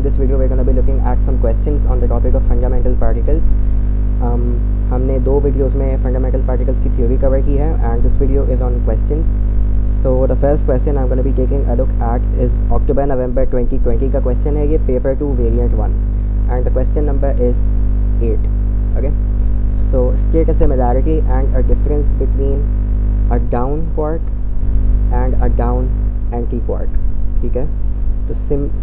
this video we're going to be looking at some questions on the topic of fundamental particles. हमने 2 videos में fundamental particles की theory cover की है and this video is on questions. So the first question I'm going to be taking a look at is October-November 2020 का question है, ये paper 2 variant 1 and the question number is 8. Okay, so state a similarity and a difference between a down quark and a down anti-quark. ठीक है, तो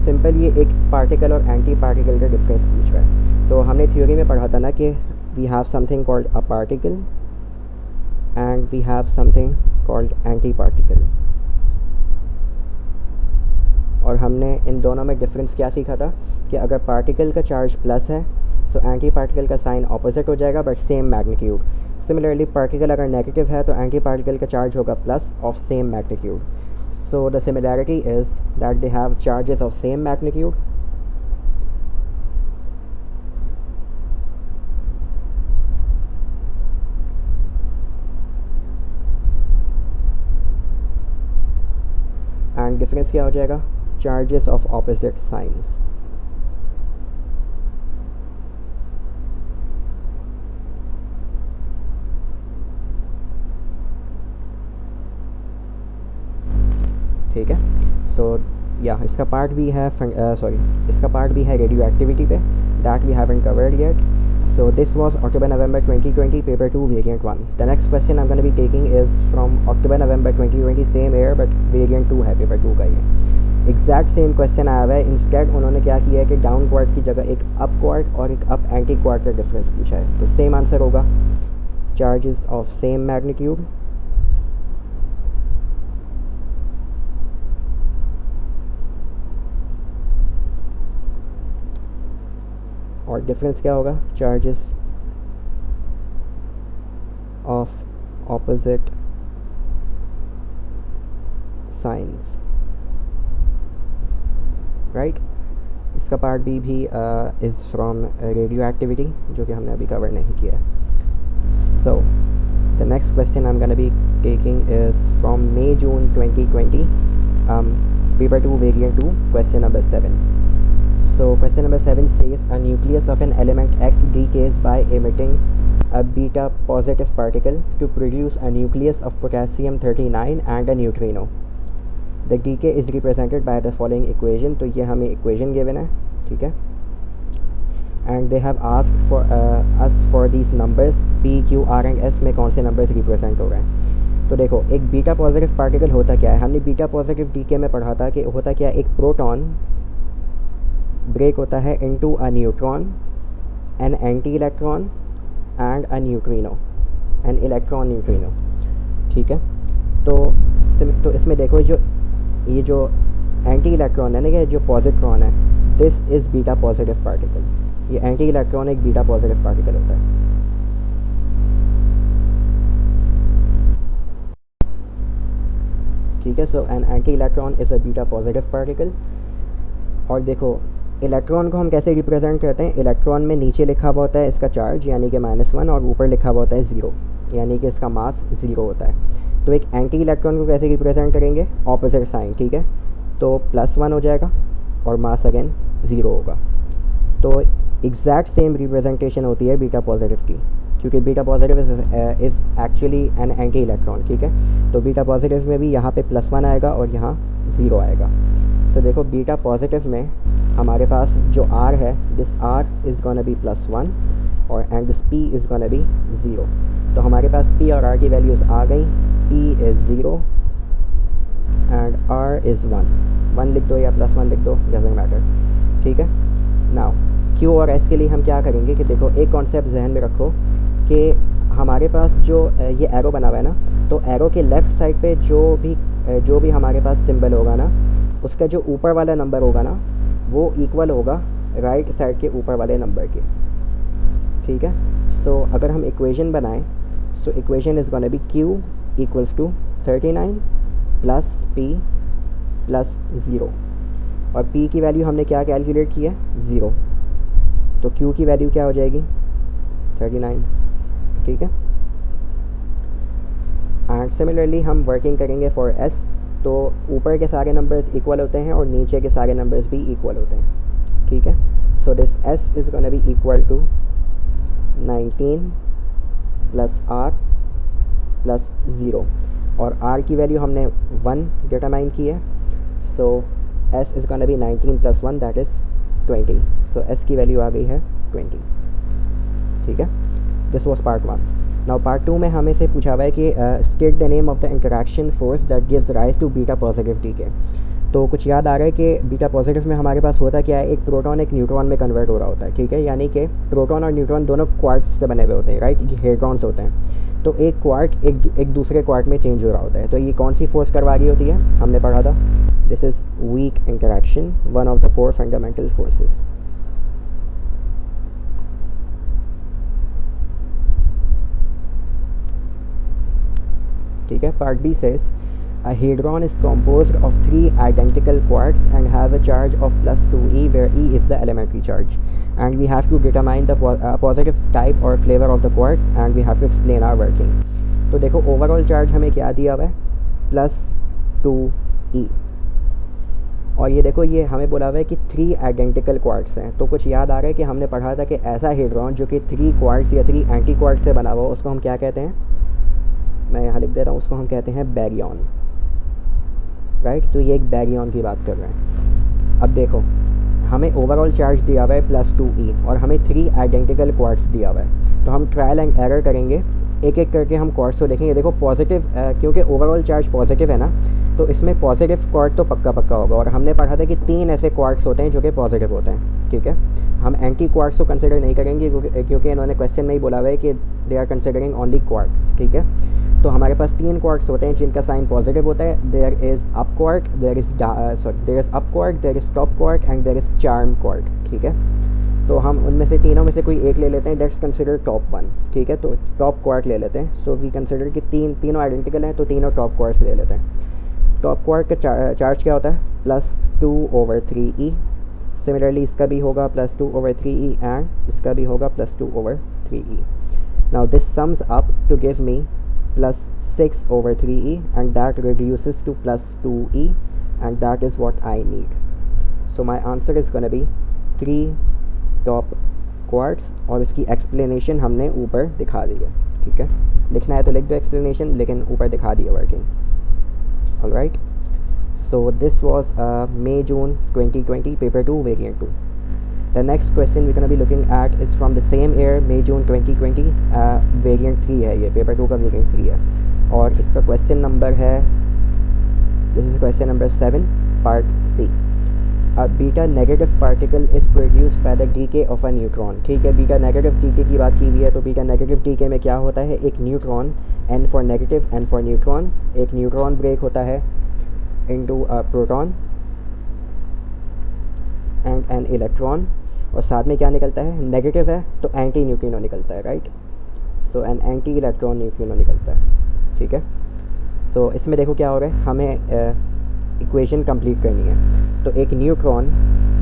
simple ये एक particle और anti particle का डिफरेंस पूछ रहा है. तो हमने थ्योरी में पढ़ा था ना कि we have something called a particle and we have something called antiparticle, और हमने इन दोनों में डिफरेंस क्या सीखा था कि अगर पार्टिकल का चार्ज प्लस है सो एंटी पार्टिकल का साइन ऑपोजिट हो जाएगा but same magnitude. Similarly particle अगर नेगेटिव है तो एंटी पार्टिकल का चार्ज होगा plus of same magnitude. So the similarity is that they have charges of same magnitude and difference क्या हो जाएगा, charges of opposite signs. ठीक है, सो या इसका पार्ट भी है इसका पार्ट भी है रेडियो एक्टिविटी पे, that we haven't covered yet. So this was October-November 2020 paper 2 variant 1. The next question I am gonna be taking is from October-November 2020 same year but variant 2 है, paper 2 का ये exact same question आया हुआ है. Instead उन्होंने क्या किया है कि डाउन क्वार्क की जगह एक अप क्वार्क और एक अप एंटी क्वार्क का डिफरेंस पूछा है. तो सेम आंसर होगा, चार्जेस ऑफ सेम मैग्नीट्यूड और डिफरेंस क्या होगा, charges of opposite science. Right, इसका पार्ट बी भी इज़ फ्रॉम रेडियो एक्टिविटी जो कि हमने अभी कवर नहीं किया. So the next question I am gonna be taking is from May-June 2020 paper 2 variant 2 question number 7. So question number 7 says a nucleus of an element X decays by emitting a beta positive particle to produce a nucleus of potassium 39 and a neutrino. The decay is represented by the following equation. तो ये हमें equation given है, ठीक है, and they have asked for us for these numbers P, Q, R and S में कौन से numbers represent हो रहे हैं. तो देखो एक बीटा पॉजिटिव पार्टिकल होता क्या है, हमने बीटा पॉजिटिव डीके में पढ़ा था कि होता क्या है, एक प्रोटॉन ब्रेक होता है into a neutron, an anti electron and a neutrino, an electron neutrino. ठीक है, तो इसमें देखो ये जो एंटी इलेक्ट्रॉन है ना, कि जो पॉजिट्रॉन है, this is beta positive particle. ये एंटी इलेक्ट्रॉन एक बीटा पॉजिटिव पार्टिकल होता है. ठीक है, so an anti electron is a beta positive particle. और देखो इलेक्ट्रॉन को हम कैसे रिप्रेजेंट करते हैं, इलेक्ट्रॉन में नीचे लिखा हुआ होता है इसका चार्ज यानी कि -1 और ऊपर लिखा हुआ होता है 0 यानी कि इसका मास 0 होता है. तो एक एंटी इलेक्ट्रॉन को कैसे रिप्रेजेंट करेंगे, ऑपोजिट साइन. ठीक है, तो +1 हो जाएगा और मास अगेन 0 होगा. तो एग्जैक्ट सेम रिप्रेजेंटेशन होती है बीटा पॉजिटिव की, क्योंकि beta positive is actually an anti electron. ठीक है, तो बीटा पॉजिटिव में भी यहाँ पे +1 आएगा और यहाँ 0 आएगा. सो देखो बीटा पॉजिटिव में हमारे पास जो R है, this R is gonna B +1 और and this P is gonna B 0. तो हमारे पास P और R की वैल्यूज़ आ गई. P is 0 and R is 1 लिख दो या +1 लिख दो, डजंट मैटर. ठीक है, नाउ Q और S के लिए हम क्या करेंगे कि देखो एक कॉन्सेप्ट जहन में रखो कि हमारे पास जो ये एरो बना हुआ है ना, तो एरो के लेफ़्ट साइड पे जो भी हमारे पास सिंबल होगा ना, उसका जो ऊपर वाला नंबर होगा ना वो इक्वल होगा राइट साइड के ऊपर वाले नंबर के. ठीक है, सो अगर हम इक्वेशन बनाएं, so equation is gonna be Q equals to 39 plus P plus 0 और P की वैल्यू हमने क्या कैलकुलेट की है, 0. तो Q की वैल्यू क्या हो जाएगी, 39. ठीक है, एंड सिमिलरली हम वर्किंग करेंगे फॉर S. तो ऊपर के सारे नंबर्स इक्वल होते हैं और नीचे के सारे नंबर्स भी इक्वल होते हैं. ठीक है. So this S is gonna be equal to 19 plus R plus 0 और R की वैल्यू हमने 1 डिटरमाइन की है. So S is gonna be 19 plus 1 that is 20. So S की वैल्यू आ गई है 20. ठीक है. This was part 1. Now part 2 में हमें से पूछा हुआ है कि state the name of the interaction force that gives rise to beta positive decay. तो कुछ याद आ रहा है कि बीटा पॉजिटिव में हमारे पास होता क्या है, एक प्रोटॉन एक न्यूट्रॉन में कन्वर्ट हो रहा होता है. ठीक है, यानी कि प्रोटॉन और न्यूट्रॉन दोनों क्वार्क्स से बने हुए होते हैं, राइट. ये हेड्रॉन्स होते हैं. तो एक क्वार्क एक दूसरे क्वार्क में चेंज हो रहा होता है. तो ये कौन सी फोर्स करवा रही होती है, हमने पढ़ा था. This is weak interaction, one of the 4 fundamental forces. ठीक है. Part B says a hadron is composed of 3 identical quarks and has a charge of plus 2e where e is the elementary charge, and we have to determine the positive type or flavor of the quarks and we have to explain our working. तो देखो overall charge हमें क्या दिया हुआ है, plus 2e. और ये देखो ये हमें बोला हुआ है कि 3 आइडेंटिकल क्वार्क्स हैं. तो कुछ याद आ रहा है कि हमने पढ़ा था कि ऐसा हेड्रॉन जो कि 3 क्वार्क्स या 3 एंटी क्वार्क्स से बना हुआ हो उसको हम क्या कहते हैं, मैं यहाँ लिख देता हूँ, उसको हम कहते हैं बैरियन, राइट. तो ये एक बैरियन की बात कर रहे हैं. अब देखो हमें ओवरऑल चार्ज दिया हुआ है प्लस 2e और हमें 3 आइडेंटिकल क्वार्क्स दिया हुआ है. तो हम ट्रायल एंड एरर करेंगे, एक एक करके हम क्वार्क्स को देखेंगे. देखो पॉजिटिव क्योंकि ओवरऑल चार्ज पॉजिटिव है ना, तो इसमें पॉजिटिव क्वार्क तो पक्का होगा. और हमने पढ़ा था कि 3 ऐसे क्वार्क्स होते हैं जो कि पॉजिटिव होते हैं. ठीक है, हम एंटी क्वार्क्स को कंसिडर नहीं करेंगे क्योंकि इन्होंने क्वेश्चन में ही बोला हुआ है कि they are considering only quarks. ठीक है, तो हमारे पास 3 क्वार्क्स होते हैं जिनका साइन पॉजिटिव होता है. There is up quark, there is up quark, there is top quark and there is charm quark. ठीक है, तो हम उनमें से तीनों में से कोई एक ले लेते हैं. Let's consider top 1. ठीक है, तो टॉप क्वार्क ले लेते हैं. सो वी कंसिडर कि तीनों आइडेंटिकल हैं, तो तीनों टॉप क्वार्क्स ले लेते हैं. टॉप क्वार्क का चार्ज क्या होता है, प्लस 2/3e. सिमिलरली इसका भी होगा प्लस 2/3e एंड इसका भी होगा plus 2/3e. Now this sums up to give me plus 6/3e and that reduces to plus 2e and that is what I need. So my answer is going to be 3 top quarks और इसकी explanation हमने ऊपर दिखा दी है. ठीक है, लिखना है तो लिख दो explanation, लेकिन ऊपर दिखा दी है working. Alright, so this was May-June 2020 paper 2 variant 2. The next question we're going to be looking at is from the same year, May-June 2020, variant 3 है ये, paper 2 का variant 3 है. और इसका question number है, this is question number 7, part C. A beta negative particle is produced by the decay of a neutron. ठीक है, beta negative decay की बात की हुई है. तो beta negative decay में क्या होता है, एक neutron, N for negative, N for neutron, एक न्यूट्रॉन ब्रेक होता है into a proton and an electron, और साथ में क्या निकलता है, नेगेटिव है तो एंटी न्यूट्रिनो निकलता है, right. So an anti electron neutrino निकलता है. ठीक है, सो इसमें देखो क्या हो रहा है, हमें इक्वेशन कंप्लीट करनी है. तो एक न्यूट्रॉन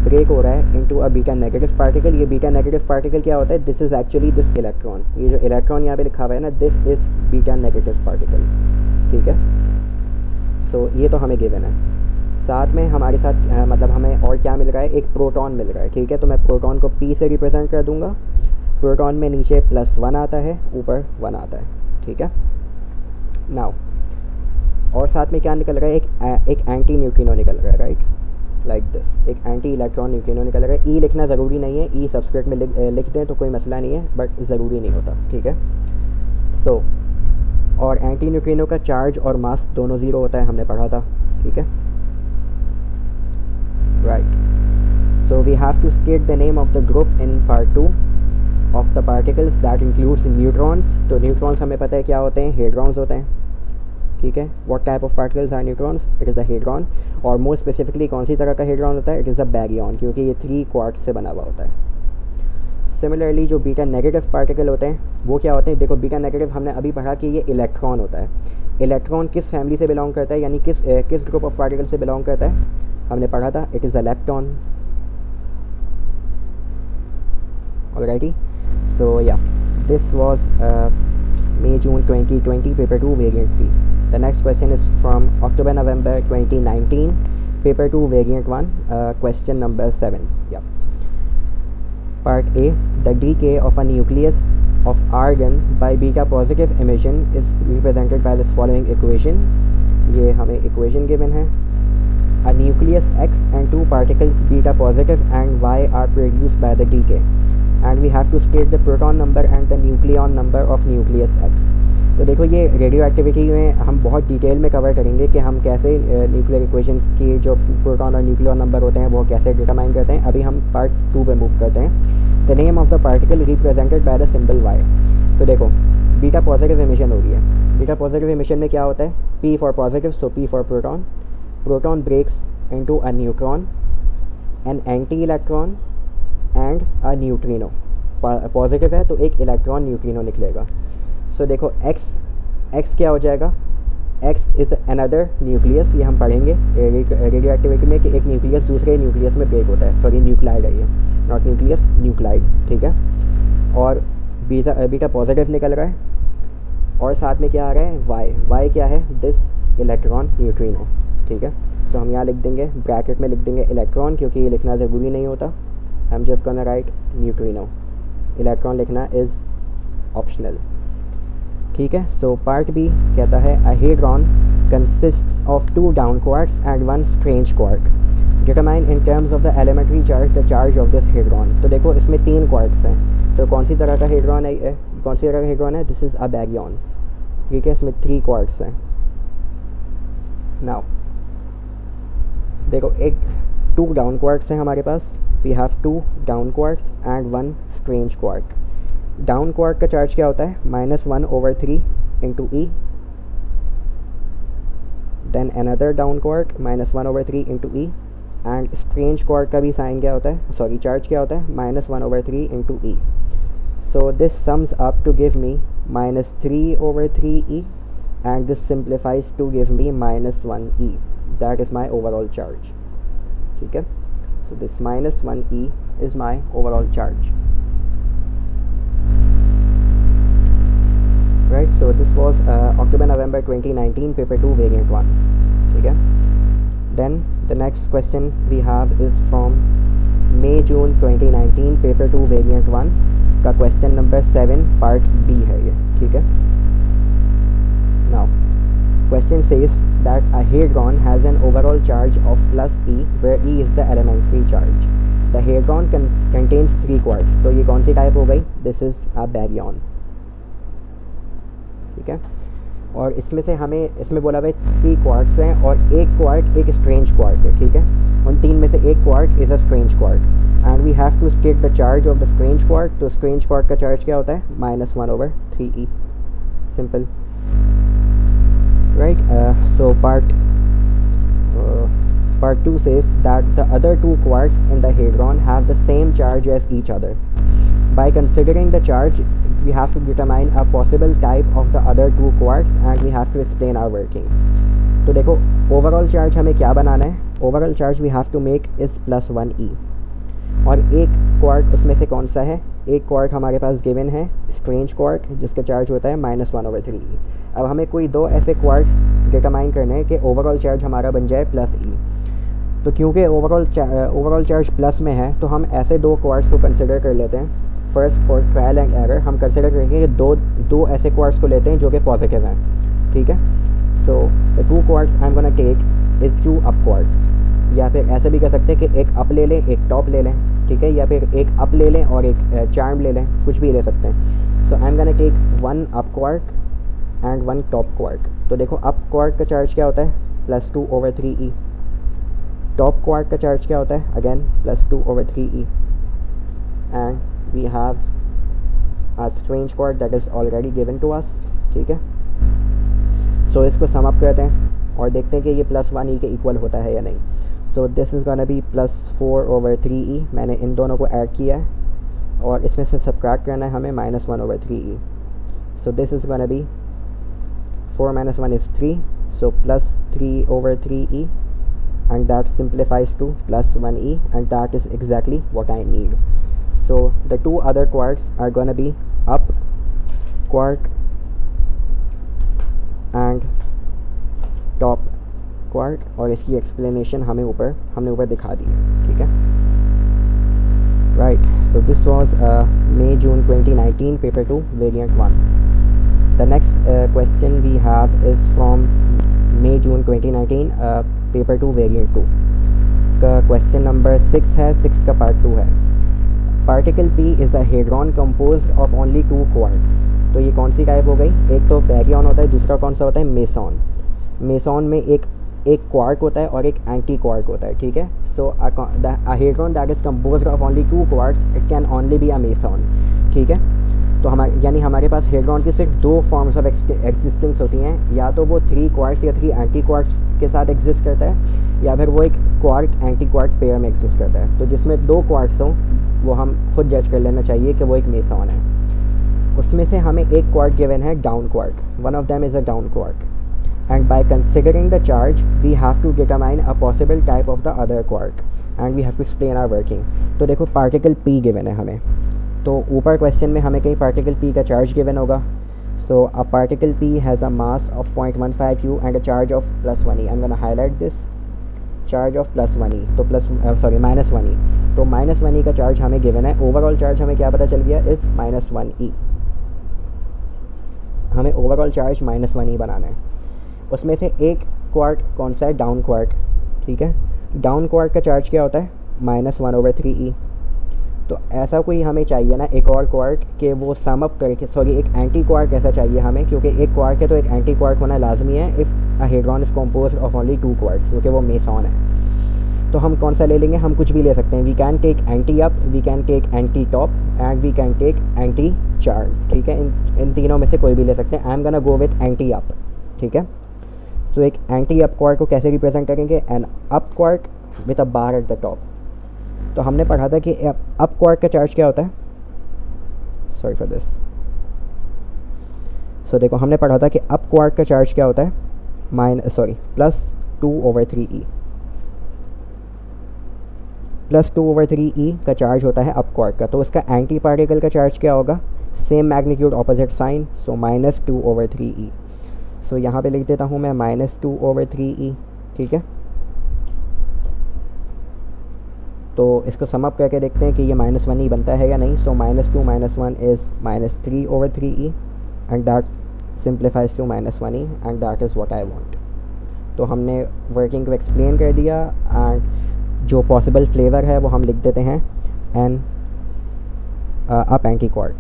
ब्रेक हो रहा है into a beta negative particle. ये बीटा नेगेटिव पार्टिकल क्या होता है, this is actually this electron. ये जो इलेक्ट्रॉन यहाँ पे लिखा हुआ है ना, this is beta negative particle. ठीक है, सो ये तो हमें गिवन है. साथ में हमारे साथ मतलब हमें और क्या मिल रहा है, एक प्रोटॉन मिल रहा है. ठीक है, तो मैं प्रोटॉन को P से रिप्रेजेंट कर दूंगा. प्रोटॉन में नीचे प्लस 1 आता है, ऊपर 1 आता है. ठीक है, नाउ और साथ में क्या निकल रहा है, एक एंटी न्यूट्रिनो निकल रहा है, राइट, लाइक दिस. एक एंटी इलेक्ट्रॉन न्यूट्रिनो निकल रहा है. ई लिखना ज़रूरी नहीं है, ई सब्सक्रिप्ट में लिख दें तो कोई मसला नहीं है, बट ज़रूरी नहीं होता. ठीक है, सो और एंटी न्यूट्रिनो का चार्ज और मास दोनों ज़ीरो होता है, हमने पढ़ा था. ठीक है, right. So we have to state the name of the group in part 2 of the particles that includes neutrons. तो neutrons हमें पता है क्या होते हैं, hadrons होते हैं. ठीक है, what type of particles are neutrons? It is the hadron. और more specifically कौन सी तरह का hadron होता है, it is the baryon, क्योंकि ये 3 quarks से बना हुआ होता है. सिमिलरली जो बीटा नेगेटिव पार्टिकल होते हैं वो क्या होते हैं, देखो बीटा नेगेटिव हमने अभी पढ़ा कि ये इलेक्ट्रॉन होता है. इलेक्ट्रॉन किस फैमिली से बिलोंग करता है, यानी किस ग्रुप ऑफ पार्टिकल से बिलोंग करता है, हमने पढ़ा था, it is a lepton. Alrighty, सो या this was May-June 2020 paper 2 variant 3. The next question is from October-November 2019 paper 2 variant 1, question number 7. Yeah. Part A, the decay of a nucleus of argon by beta positive emission is represented by this following equation. ये हमें equation given है. A nucleus X and two particles beta positive and Y are produced by the decay, and we have to state the proton number and the nucleon number of nucleus X. तो देखो ये radio activity में हम बहुत detail में cover करेंगे कि हम कैसे न्यूक्लियर इक्वेशंस की जो प्रोटॉन और न्यूक्लियर नंबर होते हैं वो कैसे डिटरमाइन करते हैं. अभी हम पार्ट 2 पे मूव करते हैं. The name of the particle represented by the symbol Y. तो देखो बीटा पॉजिटिव एमिशन हो रही है. बीटा पॉजिटिव एमिशन में क्या होता है? P for positive, so P for proton. Proton breaks into a neutron, an anti electron and a neutrino. Positive है तो एक इलेक्ट्रॉन न्यूट्रिनो निकलेगा. सो देखो एक्स क्या हो जाएगा? X is another nucleus. ये हम पढ़ेंगे रेडियो एक्टिविटी में कि एक न्यूक्लियस दूसरे न्यूक्लियस में ब्रेक होता है. सॉरी न्यूक्लाइड है ये, नॉट न्यूक्लियस, न्यूक्लाइड. ठीक है. और बीटा पॉजिटिव निकल रहा है और साथ में क्या आ रहा है? वाई क्या है? This electron neutrino. ठीक है. सो हम यहाँ लिख देंगे, ब्रैकेट में लिख देंगे इलेक्ट्रॉन, क्योंकि ये लिखना ज़रूरी नहीं होता. हम just gonna write neutrino. Electron लिखना इज़ ऑप्शनल. ठीक है. सो पार्ट बी कहता है a hadron consists of 2 down quarks and 1 strange quark. Determine in terms of the elementary charge the charge of this hadron. तो देखो इसमें 3 quarks हैं. तो कौन सी तरह का हेड्रॉन है? कौन सी तरह का हेड्रॉन है? This is a Baryon. ठीक है. इसमें 3 क्वार्क्स हैं. नाउ देखो एक 2 डाउन क्वार्क्स हैं हमारे पास. We have 2 down quarks and 1 strange quark. Down quark का चार्ज क्या होता है? -1/3 into e. Then another down quark -1/3 into e. And strange quark का भी साइन क्या होता है? सॉरी चार्ज क्या होता है? -1/3 into e. So this sums up to give me -3/3 e, and this simplifies to give me -1 e. That is my overall charge. ठीक है. So this -1 e is my overall charge. Right. So this was October-November 2019 paper 2 variant 1. ठीक है. Then the next question we have is from May-June 2019 paper 2 variant 1 का question number 7 part B है ये. ठीक है. Now, question says that a hadron has an overall charge of +e, where e is the elementary charge. The hadron contains 3 quarks. तो ये कौन सी type हो गई? This is a baryon. ठीक है. और इसमें से हमें इसमें बोला भाई 3 क्वार्क्स हैं और एक क्वार्क एक स्ट्रेंज क्वार्क है. ठीक है. उन 3 में से एक quark is a strange quark and we have to state the charge of the strange quark. तो स्ट्रेंज क्वार्क का चार्ज क्या होता है? -1/3e. Simple. Right. So part 2 says that the other 2 quarks in the hadron have the same charge as each other. By considering the charge, we have to determine a possible type of the other 2 quarks and we have to explain our working. तो देखो overall charge हमें क्या बनाना है? Overall charge we have to make is +1e. और एक quark उसमें से कौन सा है? एक क्वार्क हमारे पास गिवन है स्ट्रेंज क्वार्क, जिसका चार्ज होता है -1/3. अब हमें कोई 2 ऐसे क्वार्क्स डिटरमाइन करने हैं कि ओवरऑल चार्ज हमारा बन जाए +e. तो क्योंकि ओवरऑल चार्ज प्लस में है तो हम ऐसे 2 क्वार्क्स को कंसिडर कर लेते हैं. First for trial and error हम कंसिडर करेंगे कि दो ऐसे क्वार्क्स को लेते हैं जो कि पॉजिटिव हैं. ठीक है. So the 2 quarks I am gonna take is 2 up quarks. या फिर ऐसे भी कर सकते हैं कि एक अप ले लें एक टॉप ले लें. ठीक है. या फिर एक अप ले लें और एक चार्म ले लें. कुछ भी ले सकते हैं. So I am gonna take 1 up quark and 1 top quark. तो देखो अप क्वार्क का चार्ज क्या होता है? +2/3e. टॉप क्वार्क का चार्ज क्या होता है? Again +2/3e. And we have a strange quark that is already given to us. ठीक है. सो इसको सम अप करते हैं और देखते हैं कि ये +1e के इक्वल होता है या नहीं. So this is gonna B +4/3e. मैंने इन दोनों को ऐड किया है और इसमें से सब्ट्रैक्ट करना है हमें -1/3e. So this is gonna B 4 - 1 is 3, so +3/3e, and that simplifies to +1e, and that is exactly what I need. So the 2 other quarks are gonna be up quark and top quark, और इसकी explanation हमने ऊपर दिखा दी है. ठीक है. Right. So this was May June 2019 paper 2 variant 1. The next question we have is from May June 2019 paper 2 variant 2 का question number 6 है. 6 का पार्ट 2 है. Particle P is the hadron compose of only 2 quarks. तो ये कौन सी type हो गई? एक तो बैरियन होता है, दूसरा कौन सा होता है? मेसॉन. मेसॉन में एक क्वार्क होता है और एक एंटी क्वार्क होता है. ठीक है. So a hadron that is composed of only 2 quarks it can only be a meson. ठीक है. तो हमारे पास हेड्रॉन की सिर्फ 2 फॉर्म्स ऑफ एग्जिस्टेंस होती हैं. या तो वो 3 क्वार्क्स या 3 एंटी क्वार्क्स के साथ एग्जिस्ट करता है, या फिर वो एक क्वार्क एंटी क्वार्क पेयर में एग्जिस्ट करता है. तो जिसमें 2 क्वार्क्स हों वो हम खुद जज कर लेना चाहिए कि वो एक मेसॉन है. उसमें से हमें एक क्वार्क गिवन है down quark. One of them is a down quark. And by considering the charge we have to determine a possible type of the other quark and we have to explain our working. तो देखो particle P given है हमें, तो ऊपर question में हमें कहीं particle P का चार्ज गिवन होगा. So a particle P has a mass of 0.15 u and a charge of +1e. I'm gonna highlight this charge of +1e. तो -1e. तो -1e का चार्ज हमें गिवन है. ओवरऑल चार्ज हमें क्या पता चल गया? Is -1e. हमें ओवरऑल चार्ज -1e बनाना है. उसमें से एक क्वार्क कौन सा है? Down quark. ठीक है. डाउन क्वार्क का चार्ज क्या होता है? -1/3e. तो ऐसा कोई हमें चाहिए ना एक और क्वार्क कि वो सम अप करके, एक एंटी क्वार्क ऐसा चाहिए हमें, क्योंकि एक क्वार्क है तो एक एंटी क्वार्क होना लाजमी है if a hadron is composed of only 2 quarks, क्योंकि वो मेसॉन है. तो हम कौन सा ले लेंगे? हम कुछ भी ले सकते हैं. We can take anti up, we can take anti top and we can take anti charge. ठीक है. इन तीनों में से कोई भी ले सकते हैं. आई am gonna go with anti up. ठीक है. सो एक एंटी अप क्वार्क को कैसे रिप्रेजेंट करेंगे? An up quark with a bar at the top. तो हमने पढ़ा था कि अप क्वार्क का चार्ज क्या होता है? Sorry for this. सो देखो हमने पढ़ा था कि अप क्वार्क का चार्ज क्या होता है? +2/3e. +2/3e का चार्ज होता है अप क्वार्क का. तो उसका एंटी पार्टिकल का चार्ज क्या होगा? सेम मैग्नीट्यूड ऑपोजिट साइन, सो -2/3e. सो यहाँ पे लिख देता हूँ मैं -2/3e. ठीक है. तो इसको सम अप करके देखते हैं कि ये -1e बनता है या नहीं. So -2 - 1 is -3/3e and that simplifies to -1e and that is what I want. तो हमने वर्किंग को एक्सप्लेन कर दिया एंड जो पॉसिबल फ्लेवर है वो हम लिख देते हैं एन अप एंटी क्वार्क.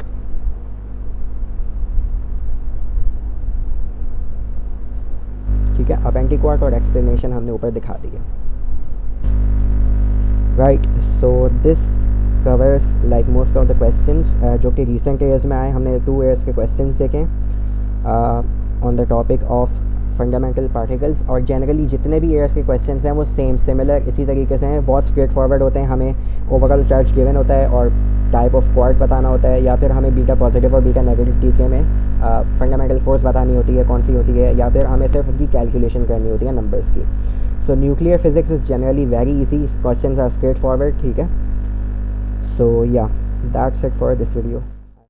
ठीक है. अब एंटी क्वार्क और एक्सप्लेनेशन हमने ऊपर दिखा दी है. Right. So this covers like most of the questions जो कि रिसेंट ईयर्स में आए. हमने 2 ईयर्स के क्वेश्चंस देखे on the topic of fundamental particles. और जनरली जितने भी ईयर्स के क्वेश्चंस हैं वो सिमिलर इसी तरीके से हैं. बहुत स्ट्रेट फॉरवर्ड होते हैं. हमें ओवरऑल चार्ज गिवन होता है और टाइप ऑफ क्वार्क बताना होता है, या फिर हमें बीटा पॉजिटिव और बीटा नेगेटिव टीके में फंडामेंटल फोर्स बतानी होती है कौन सी होती है, या फिर हमें सिर्फ उनकी कैलकुलेशन करनी होती है नंबर्स की. So nuclear physics is generally very easy. Questions are straightforward. ठीक है. So yeah that's it for this video.